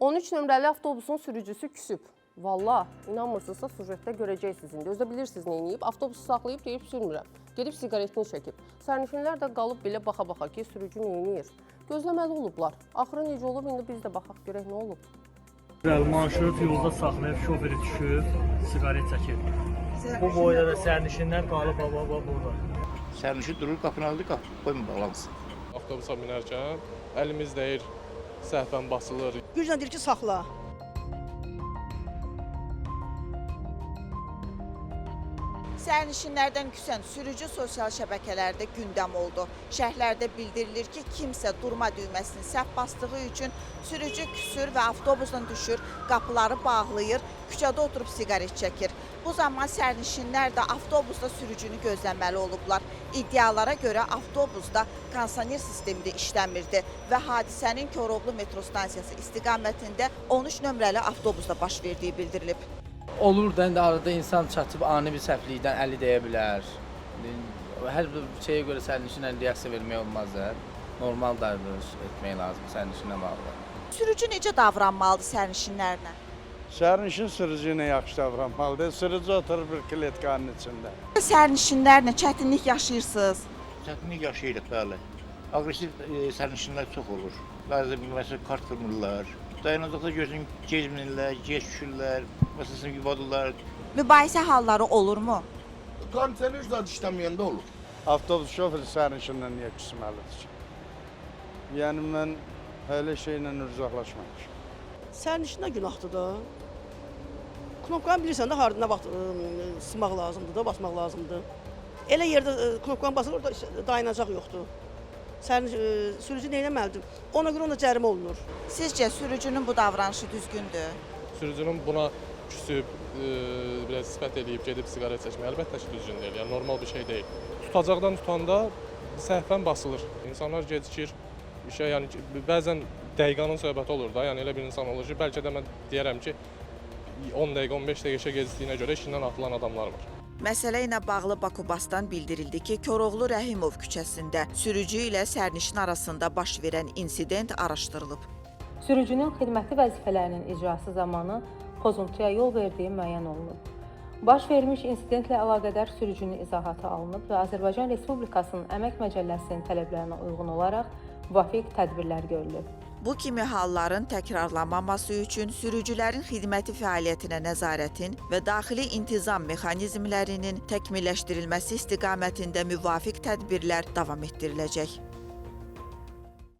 13 nömrəli avtobusun sürücüsü küsüb. Valla, inanmırsınızsa sujetdə görəcəksiniz indi. Özdə bilirsiniz nə edib? Avtobusu saxlayıb deyib sürmürəm. Gedib siqaretini çəkib. Sərnişinlər də qalıb belə baxa-baxa ki, sürücü nə edir? Gözləməli olublar. Axırı necə olub, indi biz də baxaq görək nə olub. Marşrut yolda saxlayıb şoförü düşüb, siqaret çəkib. Bu boyda da sərnişinlər qalıb burada. Sərnişin durur, qapını aldı, qapı qoyma bağlansın. Avtobusa minərkən əlimiz deyir, səhvən basılır. Güclə deyir ki, saxla. Sərnişinlərdən küsən sürücü sosial şəbəkələrdə gündəm oldu. Şərhlərdə bildirilir ki, kimsə durma düyməsini səhv basdığı üçün sürücü küsür və avtobusdan düşür, qapıları bağlayır, küçədə oturub siqaret çəkir. Bu zaman sərnişinlər də avtobusda sürücünü gözləməli olublar. İddialara görə avtobusda kondisioner sistemi də işləmirdi və hadisənin Koroğlu metro stansiyası istiqamətində 13 nömrəli avtobusda baş verdiyi bildirilib. Olur da indi arada insan çatıb ani bir səhvlikdən 50 deyə bilər. Hər bir şeyə görə sərnişinə reaksiya vermək olmaz da. Normal davranış etmək lazım sərnişinə bağlı. Sürücü necə davranmalıdır sərnişinlərlə? Sərnişin sürücü ilə yaxşı davranmalıdır. Sürücü oturur bir kletkanın içində. Sərnişinlərlə çətinlik yaşayırsınız. Çətinlik yaşayırıq, bəli. Aqressiv sərnişinlər çox olur. Bəzi məsələn kart qırmırlar. Dayanacaqda gözün gezmirlər, gec düşürlər, məsələn yuvadırlar. Mübahisə halları olurmu? Kondisioner zad işləməyəndə olur. Avtobus şoförü sərnişindən niyə küsməlidir ki? Yəni mən elə şeylə uzaqlaşmamışam. Sərnişinə günahdır da. Knopkanı bilirsən də hardına vaxt sızmaq lazımdır da, basmaq lazımdır. Elə yerdə knopkanı basılır, orada dayanacaq yoxdur. Sürücü nə etməlidir? Ona görə ona cərimə olunur. Sizcə sürücünün bu davranışı düzgündür? Sürücünün buna küsüb, biraz sifət eləyib, gedib siqaret çəkmək əlbəttə ki, düzgün deyil. Yəni normal bir şey deyil. Tutacaqdan tutanda səhvən basılır. İnsanlar gecikir. İşə, yəni bəzən dəqiqanın söhbəti olur da. Yəni elə bir insan olur ki, bəlkə də mən deyərəm ki, 10 dəqiqə, 15 dəqiqə gecikdiyinə görə işindən atılan adamlar var. Məsələ ilə bağlı Bakubasdan bildirildi ki, Koroğlu Rəhimov küçəsində sürücü ilə sərnişin arasında baş verən insident araşdırılıb. Sürücünün xidməti vəzifələrinin icrası zamanı pozuntuya yol verdiyi müəyyən olunub. Baş vermiş insidentlə əlaqədar sürücünün izahatı alınıb və Azərbaycan Respublikasının Əmək Məcəlləsinin tələblərinə uyğun olaraq müvafiq tədbirlər görülüb. Bu kimi halların təkrarlanmaması üçün sürücülərin xidməti fəaliyyətinə nəzarətin və daxili intizam mexanizmlərinin təkmilləşdirilməsi istiqamətində müvafiq tədbirlər davam etdiriləcək.